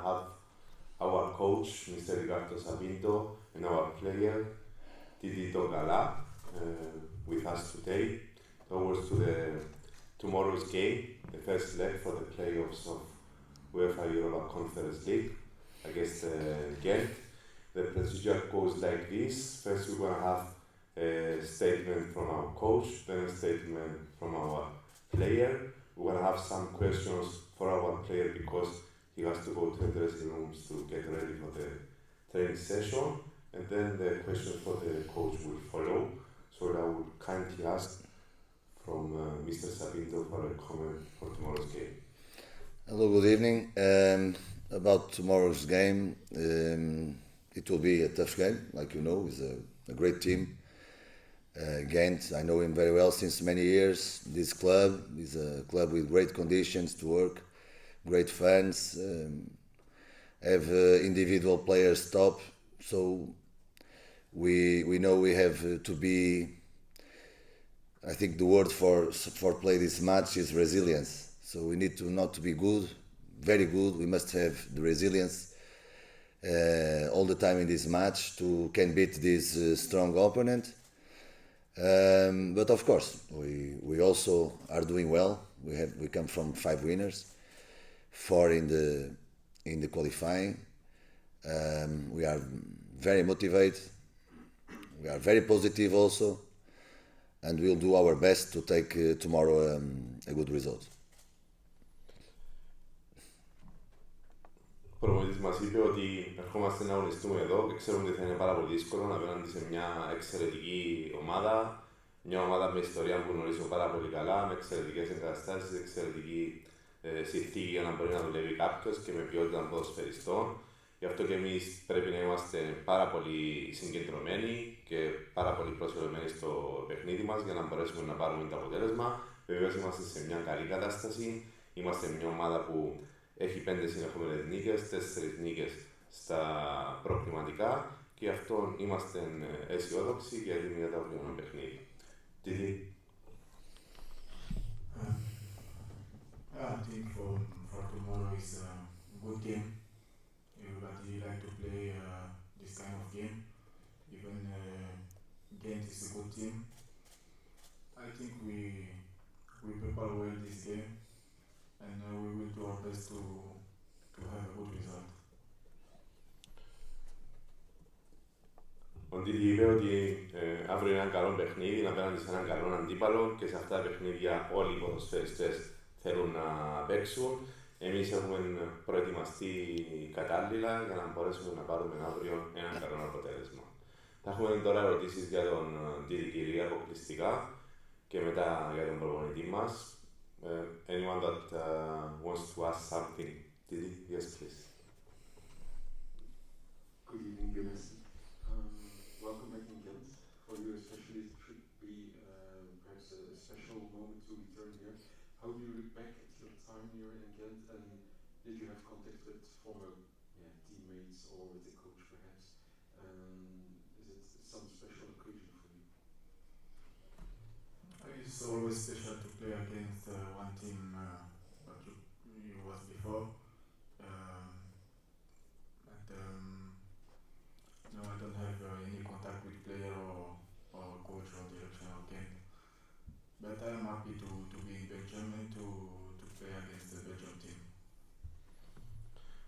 have our coach, Mr. Ricardo Sapinto, and our player, Titito Gala, with us today towards tomorrow's game, the first leg for the playoffs of UEFA Europa Conference League against Gent. The procedure goes like this. First, we're going to have a statement from our coach, then a statement from our player. We're going to have some questions for our player because he has to go to the dressing rooms to get ready for the training session, and then the question for the coach will follow. So I will kindly ask from Mr. Sapinto for a comment for tomorrow's game. Hello, good evening. About tomorrow's game, it will be a tough game, like you know, it's a great team. Gent, I know him very well since many years. This club is a club with great conditions to work, great fans, have individual players top, so we know we have to be, I think the word for play this match is resilience. So we need to not to be good, very good, we must have the resilience all the time in this match to can beat this strong opponent. But of course, we also are doing well. We come from 5 winners, 4 in the qualifying. We are very motivated. We are very positive also, and we'll do our best to take tomorrow a good result. Ο προπονητής μας είπε ότι ερχόμαστε να αγωνιστούμε εδώ και ξέρουμε ότι θα είναι πάρα πολύ δύσκολο απέναντι σε μια εξαιρετική ομάδα. Μια ομάδα με ιστορία που γνωρίζω πάρα πολύ καλά, με εξαιρετικές εγκαταστάσεις, εξαιρετική συνθήκη για να μπορεί να δουλεύει κάποιος και με ποιότητα ποδοσφαιριστών. Γι' αυτό και εμείς πρέπει να είμαστε πάρα πολύ συγκεντρωμένοι και πάρα πολύ προσφερμένοι στο παιχνίδι μας για να μπορέσουμε να πάρουμε το αποτέλεσμα. Βεβαίως είμαστε σε μια καλή κατάσταση. Είμαστε μια ομάδα που έχει 5 συνεχόμενες νίκες, 4 νίκες στα προκριματικά και γι' αυτό είμαστε αισιόδοξοι και έτοιμοι για το αυριανό παιχνίδι. Didi? I think for tomorrow is a good game. Everybody like to play this kind of game. Even Gent is a good team. I think we prepare well this game, and we will do our best to have a good result. Ο Ντίδη είπε ότι αύριο είναι ένα καλό παιχνίδι, απέναντι σε έναν καλό αντίπαλο και σε αυτά τα παιχνίδια όλοι οι ποδοσφαιριστές θέλουν να παίξουν. Εμείς έχουμε προετοιμαστεί κατάλληλα για να μπορέσουμε να πάρουμε αύριο ένα καλό αποτέλεσμα. Θα έχουμε τώρα ερωτήσεις για τον Ντίδη Κυρία αποκλειστικά και μετά για τον προπονητή μας. Anyone that wants to ask something? Didi? Yes, please. Good evening, Jonas. Welcome back in Gent. For you especially, it should be perhaps a special moment to return here. How do you look back at your time here in Gent, and did you have contact with former teammates or with the coach perhaps? Is it some special occasion for you? It's always special to play against one team that you was before. No, I don't have any contact with player or coach or direction of game. But I am happy to be in Belgium and to play against the Belgium team.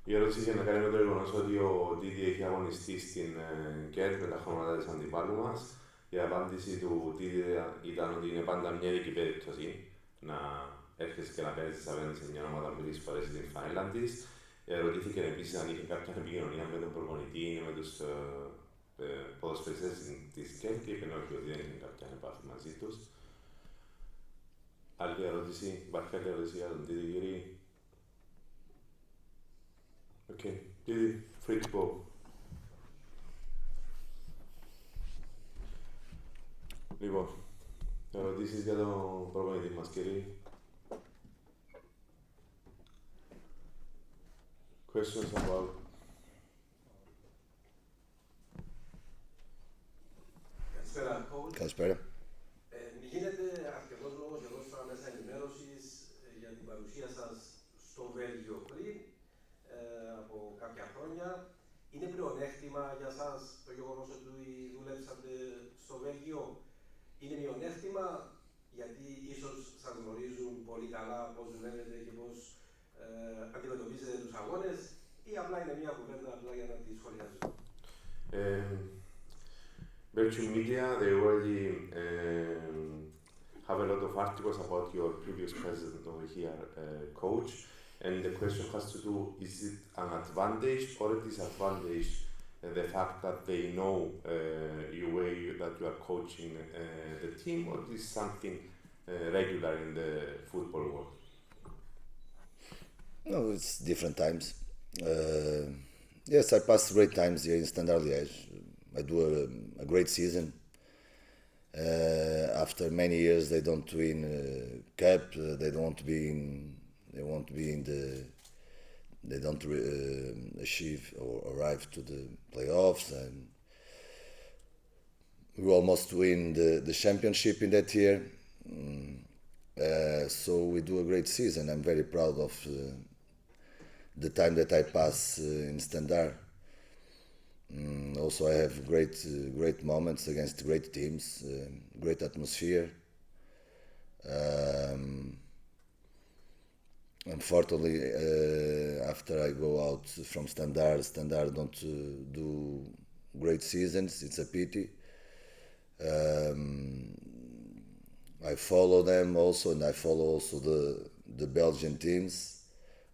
Η ερώτηση είχε να κάνει με το γεγονός ότι ο Ντίδη έχει αγωνιστεί στην Gent με τα χρώματα της αντιπάλου μας. Η απάντηση του Ντίδη ήταν ότι είναι πάντα μια ειδική περίπτωση να έρχεσαι και να παίζεις απέναντι σε μια ομάδα που τις φορές την φάιλα της. Ρωτήθηκε επίσης αν είχε κάποια επικοινωνία με τον προπονητή ή με τους ποδοσφαιριστές της Gent και είπε όχι ότι δεν είχε κάποια επαφή μαζί τους. Άλλη ερώτηση, υπάρχει άλλη ερώτηση για τον Didi Giri? Okay, Didi, free to go. Λοιπόν, ερωτήσεις για τον προπονητή μας, κύριε? Questions about... Καλησπέρα, coach. Καλησπέρα. Γίνεται αρκετός λόγος εδώ στα μέσα ενημέρωσης για την παρουσία σας στο Βέλγιο πριν από από κάποια χρόνια. Είναι πλεονέκτημα για σας το γεγονός ότι δουλέψατε στο Βέλγιο? Είναι μειονέκτημα γιατί ίσως σας γνωρίζουν πολύ καλά πώς δουλεύετε και πώς αντιμετωπίζετε τους αγώνες, ή απλά είναι μια κουβέντα απλά για να τη σχολιάζετε? Virtual media, they already have a lot of articles about your previous president over here, coach, and the question has to do, is it an advantage or a disadvantage, the fact that they know your way that you are coaching the team, or is something regular in the football world? No, it's different times. Yes, I passed great times here in Standard Liège. I do a great season. After many years, they don't win cup. They don't achieve or arrive to the playoffs, and we almost win the championship in that year. So we do a great season. I'm very proud of the time that I pass in Standard. Also, I have great moments against great teams, great atmosphere. Unfortunately, after I go out from Standard don't do great seasons. It's a pity. I follow them also, and I follow also the Belgian teams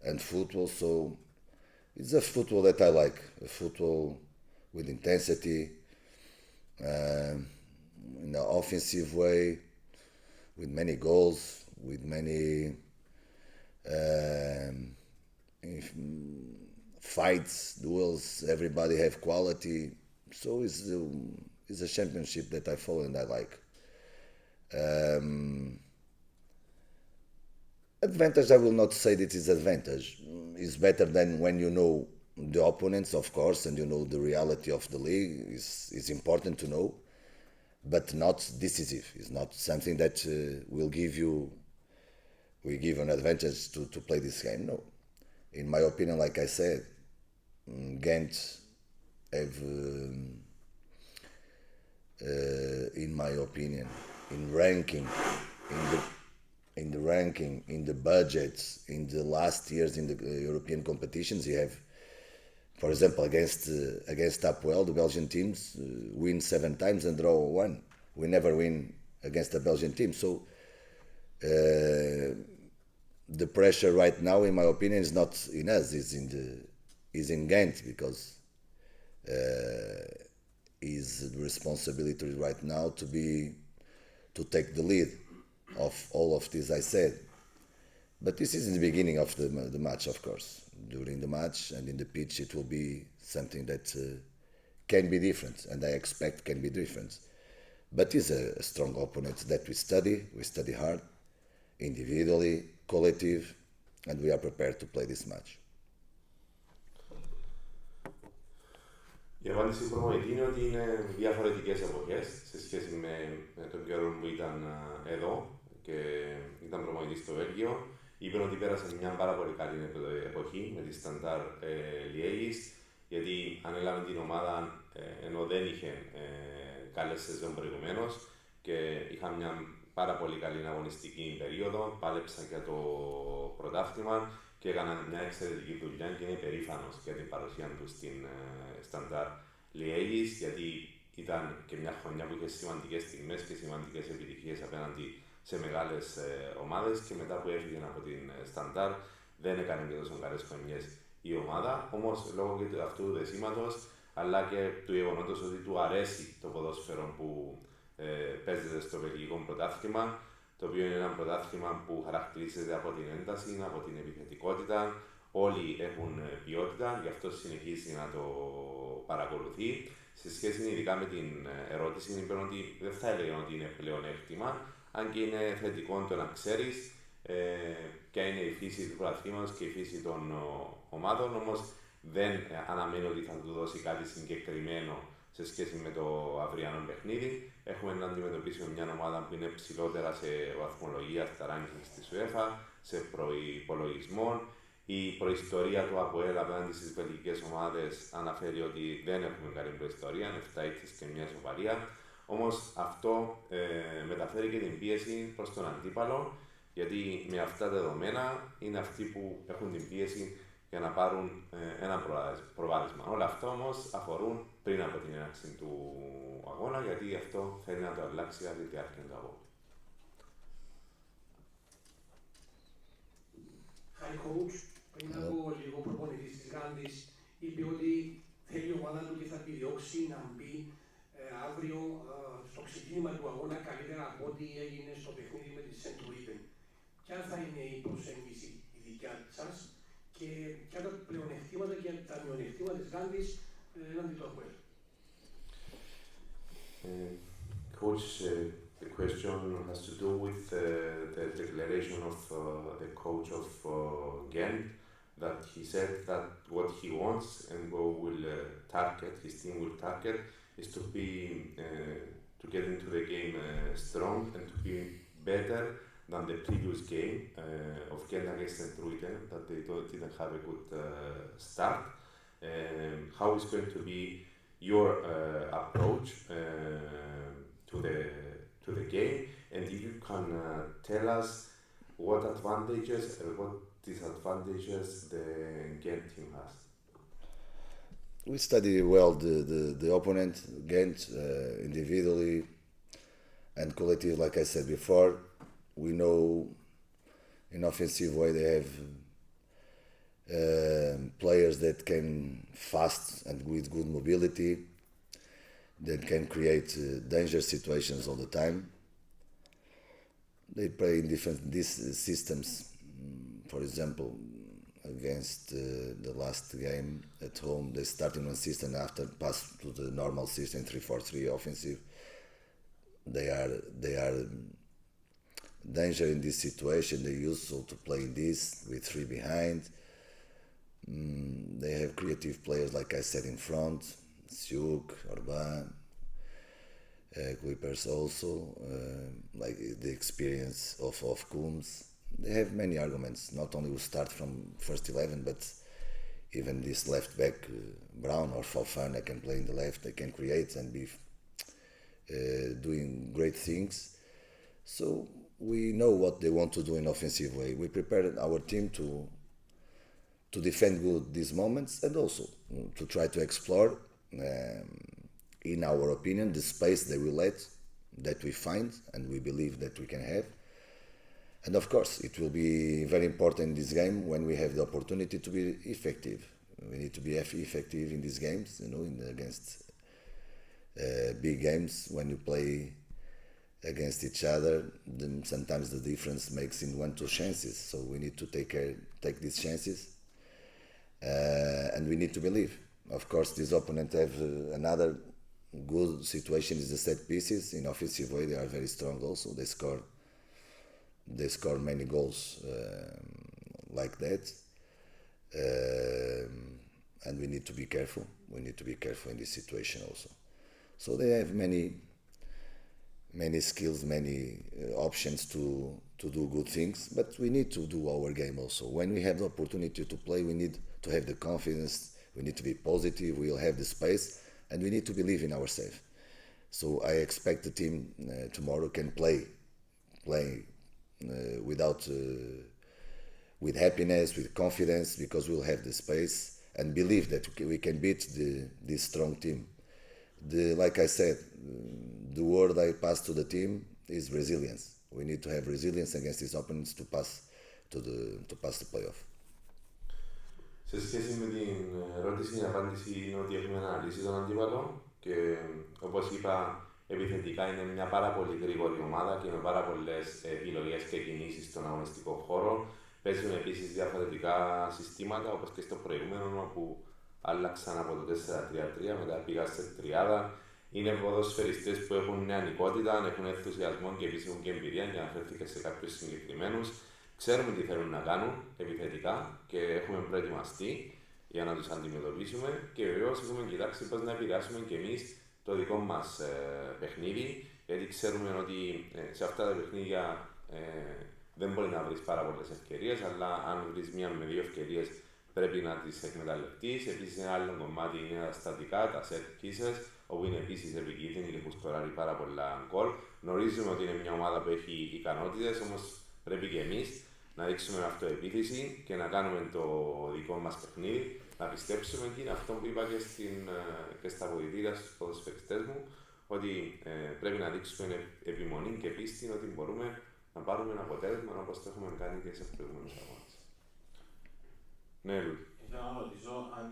and football. So it's a football that I like, a football with intensity, in an offensive way, with many goals, with many fights, duels. Everybody have quality. So it's a championship that I follow and I like. Advantage, I will not say that it's advantage. It's better than when you know the opponents, of course, and you know the reality of the league. Is important to know, but not decisive. It's not something that will give an advantage to play this game. No. In my opinion, like I said, Gent have, in my opinion, in the budgets, in the last years in the European competitions, you have, for example, against APOEL, the Belgian teams win 7 times and draw 1. We never win against a Belgian team. So the pressure right now, in my opinion, is not in us. Is in Gent, because is the responsibility right now to take the lead of all of this I said. But this is in the beginning of the match, of course. During the match and in the pitch, it will be something that can be different, and I expect can be different. But it's a strong opponent that we study hard, individually, collective, and we are prepared to play this match. Η απάντηση του προπονητή είναι ότι είναι διαφορετικές εποχές σε σχέση με τον καιρό που ήταν εδώ και ήταν προπονητής στο Βέλγιο. Είπε ότι πέρασε μια πάρα πολύ καλή εποχή με τη Standard Liège, γιατί ανέλαβε την ομάδα ενώ δεν είχε καλές σεζόν προηγουμένως και είχαν μια πάρα πολύ καλή αγωνιστική περίοδο, πάλεψαν για το πρωτάθλημα και έκαναν μια εξαιρετική δουλειά και είναι περήφανος για την παρουσία του στην Standard Liège, γιατί ήταν και μια χρονιά που είχε σημαντικές στιγμές και σημαντικές επιτυχίες απέναντι σε μεγάλες ομάδες και μετά που έφυγε από την Standard δεν έκανε και τόσο καλές χρονιές η ομάδα. Όμως λόγω και αυτού του δεσίματος αλλά και του γεγονότος ότι του αρέσει το ποδόσφαιρο που παίζεται στο βελγικό πρωτάθλημα, το οποίο είναι ένα πρωτάθλημα που χαρακτηρίζεται από την ένταση, από την επιθετικότητα. Όλοι έχουν ποιότητα, γι' αυτό συνεχίζει να το παρακολουθεί. Σε σχέση ειδικά με την ερώτηση, είπε ότι δεν θα έλεγα ότι είναι πλεονέκτημα, αν και είναι θετικό το να ξέρεις ποια είναι η φύση του πρωταθλήματος και η φύση των ομάδων, όμως δεν αναμένω ότι θα του δώσει κάτι συγκεκριμένο σε σχέση με το αυριανό παιχνίδι. Έχουμε να αντιμετωπίσουμε μια ομάδα που είναι ψηλότερα σε βαθμολογία στα rankings της UEFA, σε προϋπολογισμό. Η προϊστορία του ΑΠΟΕΛ απέναντι στις βελγικές ομάδες αναφέρει ότι δεν έχουμε καλή προϊστορία, 7 ήττες και μια ισοπαλία. Όμως αυτό μεταφέρει και την πίεση προς τον αντίπαλο, γιατί με αυτά τα δεδομένα είναι αυτοί που έχουν την πίεση για να πάρουν ένα προβάδισμα. Όλα αυτά όμως αφορούν πριν από την έναρξη του αγώνα, γιατί αυτό θέλει να το αλλάξει από τη διάρκεια του αγώνα. Hi coach, πριν από λίγο προπονητής της Γάντης είπε ότι θέλει η ομάδα του και θα επιδιώξει να μπει αύριο στο ξεκίνημα του αγώνα καλύτερα από ό,τι έγινε στο παιχνίδι με τη Gent. Ποια θα είναι η προσέγγιση η δικιά σας και ποια τα πλεονεκτήματα και τα μειονεκτήματα της Γάντης έναντι του ΑΠΟΕΛ? Coach, the question has to do with the declaration of the coach of Gent, that he said that what he wants and what will target, his team will target, is to be to get into the game strong and to be better than the previous game of Gent against St. that they didn't have a good start. How is going to be your approach to the game, and if you can tell us what advantages and what disadvantages the Gent team has. We study well the opponent, Gent, individually and collective. Like I said before, we know in offensive way they have players that can fast and with good mobility, that can create dangerous situations all the time. They play in different systems. For example, against the last game at home, they start in one system, after pass to the normal system 3-4-3 offensive. They are danger in this situation. They used to play this with 3 behind. They have creative players, like I said, in front. Siuk, Orban, Clippers also, like the experience of Coombs. They have many arguments, not only who start from first 11, but even this left back, Brown or Fofana can play in the left, they can create and be doing great things. So we know what they want to do in offensive way. We prepared our team to defend good these moments and also to try to explore, in our opinion, the space they will let, that we find and we believe that we can have. And of course, it will be very important in this game when we have the opportunity to be effective. We need to be effective in these games, against big games. When you play against each other, then sometimes the difference makes in 1-2 chances. So we need to take these chances, and we need to believe. Of course, this opponent have another good situation is the set pieces. In offensive way, they are very strong also. They score many goals like that, and we need to be careful. We need to be careful in this situation also. So they have many skills, many options to do good things, but we need to do our game also. When we have the opportunity to play, we need to have the confidence. We need to be positive. We'll have the space, and we need to believe in ourselves. So I expect the team tomorrow can play with happiness, with confidence, because we'll have the space and believe that we can beat this strong team. Like I said, the word I pass to the team is resilience. We need to have resilience against these opponents to pass the playoff. Σε σχέση με την ερώτηση, η απάντηση είναι ότι έχουμε αναλύσει τον αντίπαλο και όπως είπα, επιθετικά είναι μια πάρα πολύ γρήγορη ομάδα και με πάρα πολλές επιλογές και κινήσεις στον αγωνιστικό χώρο. Παίζουν επίσης διαφορετικά συστήματα, όπως και στο προηγούμενο, όπου άλλαξαν από το 4-3-3, μετά πήγαν σε τριάδα. Είναι ποδοσφαιριστές που έχουν νεανικότητα, έχουν ενθουσιασμό και επίσης έχουν και εμπειρία, για να φέρθηκε σε κάποιους συγκεκριμένους. Ξέρουμε τι θέλουν να κάνουν επιθετικά και έχουμε προετοιμαστεί για να τους αντιμετωπίσουμε και βεβαίως έχουμε κοιτάξει πώς να επηρεάσουμε και εμείς το δικό μας παιχνίδι, γιατί ξέρουμε ότι σε αυτά τα παιχνίδια δεν μπορεί να βρεις πάρα πολλές ευκαιρίες, αλλά αν βρεις μία με δύο ευκαιρίες πρέπει να τις εκμεταλλευτείς. Επίσης, ένα άλλο κομμάτι είναι τα στατικά, τα set pieces, όπου είναι επίσης επικίνδυνοι και που σκοράρει πάρα πολλά γκολ. Γνωρίζουμε ότι είναι μια ομάδα που έχει ικανότητες, όμως πρέπει και εμείς να δείξουμε αυτοεπίθεση και να κάνουμε το δικό μας παιχνίδι, να πιστέψουμε και είναι αυτό που είπα και στα αποδυτήρια στους ποδοσφαιριστές μου, ότι πρέπει να δείξουμε επιμονή και πίστη ότι μπορούμε να πάρουμε ένα αποτέλεσμα όπως το έχουμε κάνει και σε προηγούμενους αγώνες. Ναι, Λου. Ήθελα να ρωτήσω αν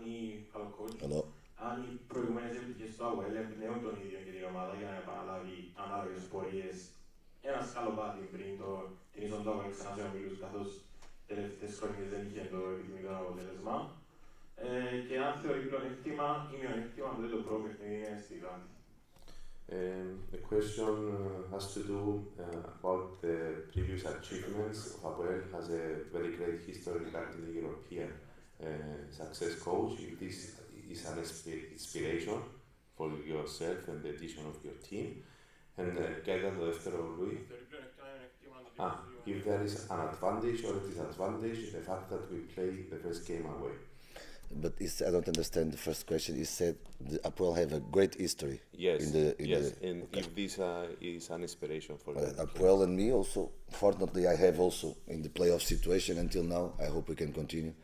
Hello. αν οι προηγούμενες επιτυχίες του APOEL εμπνέουν τον ίδιο και την ομάδα για να επαναλάβει ανάλογες πορείες. Ένα σκαλοπάτι πριν την είσοδο του APOEL ξανά σε ομίλους, καθώς τελευταίες χρονιές δεν είχε το επιθυμητό αποτέλεσμα. Και αν θεωρεί πλεονέκτημα ή μειονέκτημα που δεν το πρώτο παιχνίδι είναι στη Γάντη. The question has to do about the previous achievements of APOEL has a very great history regarding the European success coach. If this is an inspiration for yourself and the addition of your team. And κοίτα το δεύτερο, Λουί. If there is an advantage or a disadvantage, the fact that we play the first game away. But I don't understand the first question. You said the APOEL have a great history. Yes, yes. And if this is an inspiration for them. APOEL and me also. Fortunately, I have also in the playoff situation until now. I hope we can continue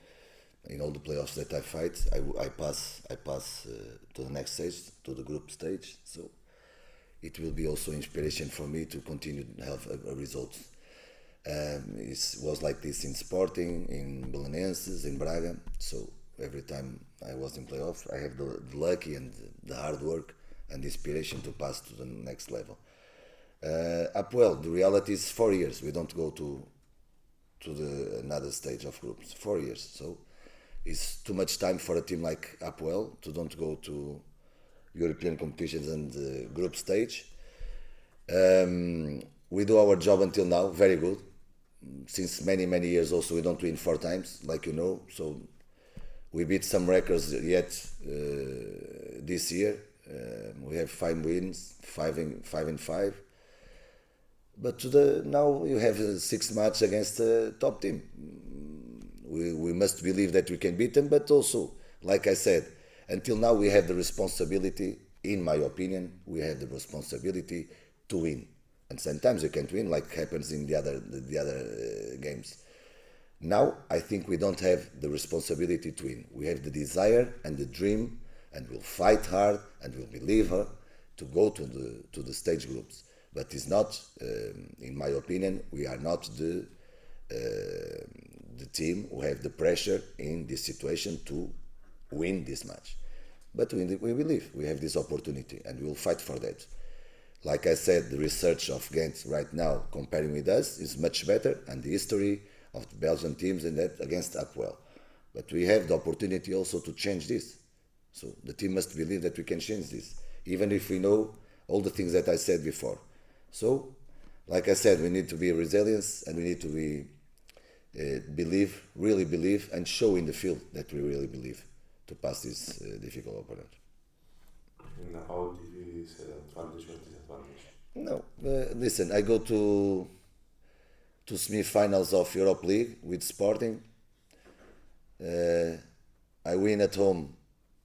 in all the playoffs that I fight. I pass to the next stage, to the group stage. So it will be also inspiration for me to continue to have a result. It was like this in Sporting, in Belenenses, in Braga. So every time I was in playoffs, I have the lucky and the hard work and the inspiration to pass to the next level. APOEL, the reality is 4 years. We don't go to another stage of groups. 4 years. So it's too much time for a team like APOEL to don't go to European competitions and group stage. We do our job until now, very good. Since many years also we don't win 4 times, like you know. So we beat some records yet this year. We have 5 wins, 5 and 5. But now you have a 6 match against a top team. We must believe that we can beat them, but also, like I said, until now we have the responsibility, in my opinion, we have the responsibility to win. And sometimes you can't win, like happens in the other games. Now I think we don't have the responsibility to win. We have the desire and the dream, and we'll fight hard and we'll believe her to go to the stage groups. But it's not, in my opinion, we are not the team who have the pressure in this situation to win this match. But we believe we have this opportunity and we will fight for that. Like I said, the research of Gent right now comparing with us is much better, and the history of the Belgian teams in that against APOEL. But we have the opportunity also to change this. So the team must believe that we can change this, even if we know all the things that I said before. So, like I said, we need to be resilient and we need to be really believe, and show in the field that we really believe to pass this difficult opponent. And how did you say advantage or disadvantage? No, listen, I go to semi-finals of Europe League with Sporting. I win at home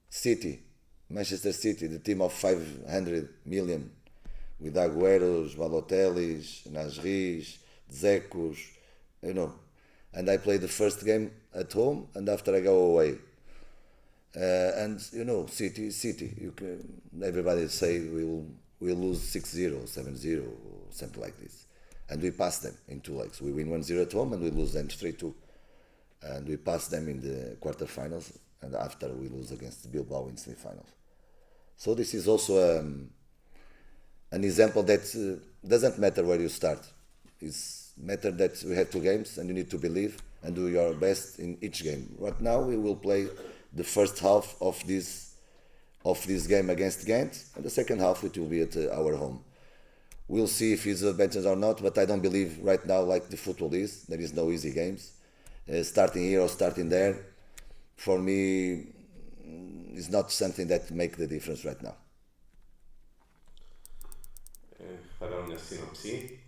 City, Manchester City, the team of 500 million, with Agüeros, Balotellis, Nasris, Dzekos, you know. And I play the first game at home, and after I go away. And you know, City. Everybody say we'll lose 6-0, 7-0, something like this. And we pass them in 2 legs. We win 1-0 at home and we lose them 3-2. And we pass them in the quarterfinals, and after we lose against Bilbao in semi-finals. So this is also an example that doesn't matter where you start. It's matter that we have 2 games and you need to believe and do your best in each game. Right now we will play the first half of this game against Gent, and the second half it will be at our home. We'll see if it's advantage or not, but I don't believe right now, like the football is, there is no easy games. Starting here or starting there, for me, is not something that make the difference right now. Θα κάνω μια σύνοψη.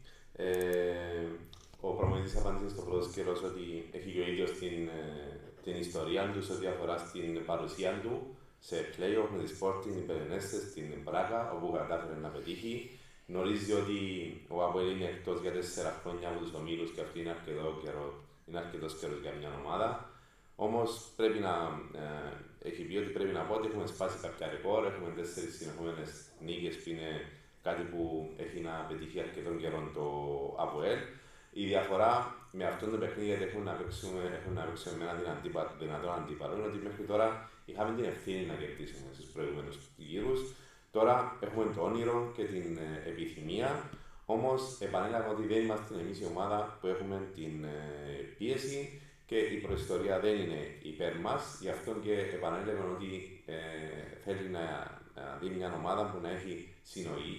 ο προπονητής απάντησε στο πρώτο σκέλος ότι έχει και ο ίδιος την ιστορία του σε ό,τι αφορά στην παρουσία του σε play-off με τη Sporting, την Περενέστε, στην Μπράγα, όπου κατάφερε να πετύχει. Γνωρίζει ότι ο APOEL είναι εκτός για 4 χρόνια από τους ομίλους και αυτό είναι αρκετός καιρός για μια ομάδα. Όμως πρέπει να έχει πει ότι πρέπει να πω ότι έχουμε σπάσει κάποια ρεκόρ, έχουμε 4 συνεχόμενες νίκες που είναι κάτι που έχει να πετύχει αρκετών καιρών το APOEL. Η διαφορά με αυτό το παιχνίδι, γιατί έχουμε να παίξουμε με έναν δυνατό αντίπαλο, είναι ότι μέχρι τώρα είχαμε την ευθύνη να κερδίσουμε στους προηγούμενους γύρους. Τώρα έχουμε το όνειρο και την επιθυμία, όμως επανέλαβα ότι δεν είμαστε εμείς η ομάδα που έχουμε την πίεση και η προϊστορία δεν είναι υπέρ μας. Γι' αυτό και επανέλαβα ότι θέλει να δει μια ομάδα που να έχει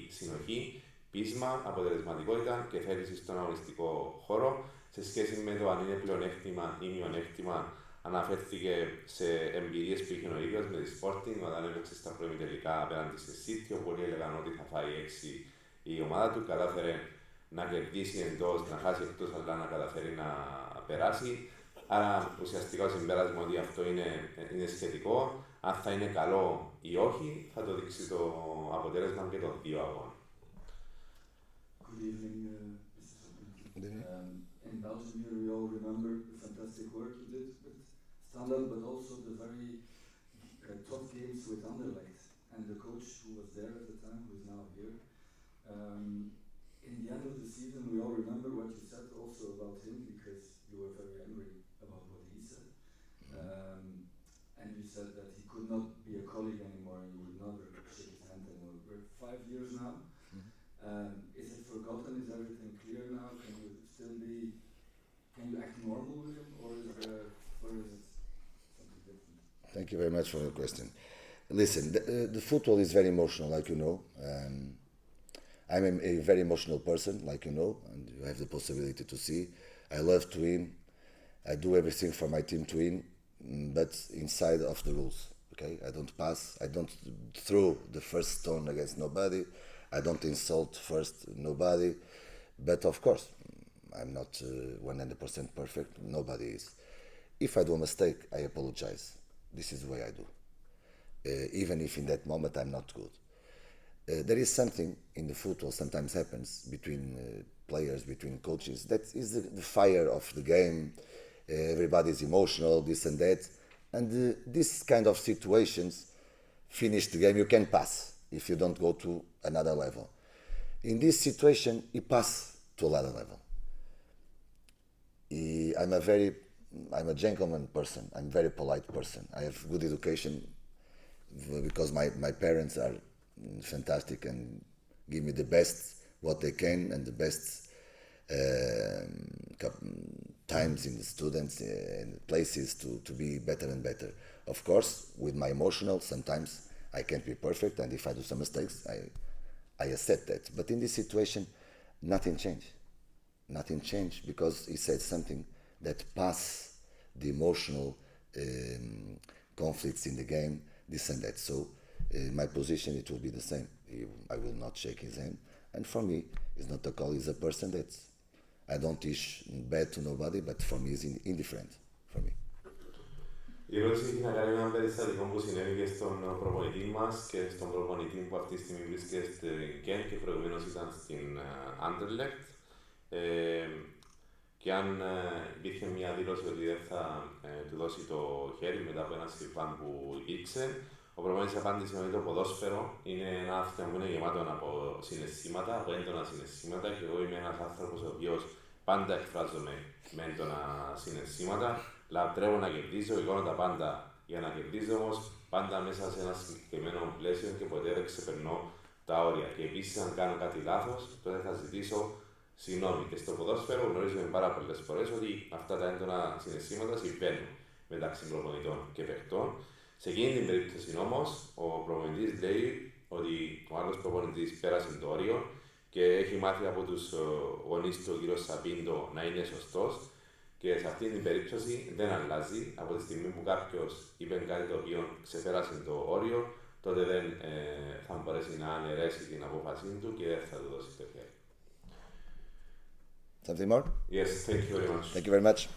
συνοχή, πείσμα, αποτελεσματικότητα και θέληση στον αγωνιστικό χώρο. Σε σχέση με το αν είναι πλεονέκτημα ή μειονέκτημα, αναφέρθηκε σε εμπειρίες που είχε ο ίδιος με τη Sporting όταν έπαιξε στα προημιτελικά απέναντι σε City, όπου πολλοί έλεγαν ότι θα φάει 6 η ομάδα του. Κατάφερε να κερδίσει εντός, να χάσει εκτός, αλλά να καταφέρει να περάσει. Άρα ουσιαστικά το συμπέρασμα ότι αυτό είναι σχετικό. Αν θα είναι καλό ή όχι, θα το δείξει το αποτέλεσμα και των 2 αγώνων. Good evening, Mr. Sabin. In Belgium here we all remember the fantastic work you did with Standard, but also the very tough games with Anderlecht. And the coach who was there at the time, who is now here. In the end of the season, we all remember what you said also about him, because you were very angry about what he said. And you said that he could not be a colleague anymore, and you would never shake his hand anymore. We're 5 years now. Is it forgotten? Is everything clear now? Can you act normal with him, or is it something different? Thank you very much for your question. Listen, the football is very emotional, like you know. I'm a very emotional person, like you know, and you have the possibility to see. I love to win. I do everything for my team to win, but inside of the rules. Okay, I don't pass. I don't throw the first stone against nobody. I don't insult first nobody. But of course, I'm not 100% perfect. Nobody is. If I do a mistake, I apologize. This is the way I do. Even if in that moment I'm not good. There is something in the football sometimes happens between players, between coaches. That is the fire of the game. Everybody is emotional, this and that. And this kind of situations finish the game. You can pass if you don't go to another level. In this situation, he passed to another level. I'm a gentleman person. I'm a very polite person. I have good education because my parents are fantastic and give me the best what they can and the best times in the students and places to be better and better. Of course, with my emotional, sometimes I can't be perfect, and if I do some mistakes, I accept that. But in this situation, nothing changed. Nothing changed because he said something that passed the emotional conflicts in the game, this and that. So my position, it will be the same. I will not shake his hand. And for me, he's not a colleague, he's a person that I don't wish bad to nobody, but for me, he's indifferent for me. Η ερώτηση έχει να κάνει με ένα περιστατικό που συνέβη και στον προπονητή μας και στον προπονητή που αυτή τη στιγμή βρίσκεται στην Gent και προηγουμένως ήταν στην Anderlecht. Και αν υπήρχε μια δήλωση ότι δεν θα του δώσει το χέρι μετά από ένα συμβάν που υπήρξε, ο προπονητής απάντησε ότι το ποδόσφαιρο είναι ένα άθλημα που είναι γεμάτο από συναισθήματα, από έντονα συναισθήματα, και εγώ είμαι ένας άνθρωπος ο οποίος πάντα εκφράζομαι με έντονα συναισθήματα. Λατρεύω να κερδίζω, κάνω τα πάντα για να κερδίζω, όμως πάντα μέσα σε ένα συγκεκριμένο πλαίσιο και ποτέ δεν ξεπερνώ τα όρια. Και επίσης, αν κάνω κάτι λάθος, τότε θα ζητήσω συγγνώμη. Και στο ποδόσφαιρο γνωρίζουμε πάρα πολλές φορές ότι αυτά τα έντονα συναισθήματα συμβαίνουν μεταξύ προπονητών και παιχτών. Σε εκείνη την περίπτωση όμως, ο προπονητής λέει ότι ο άλλος προπονητής πέρασε το όριο και έχει μάθει από τους γονείς του, ο κ. Σαπίντο, να είναι σωστός. Και σε αυτή την περίπτωση δεν αλλάζει. Από τη στιγμή που κάποιος είπε κάτι το οποίο ξεπέρασε το όριο, τότε δεν θα μπορέσει να αναιρέσει την απόφαση του και δεν θα του δώσει το χέρι. Something more? Yes, thank you very much. Thank you very much.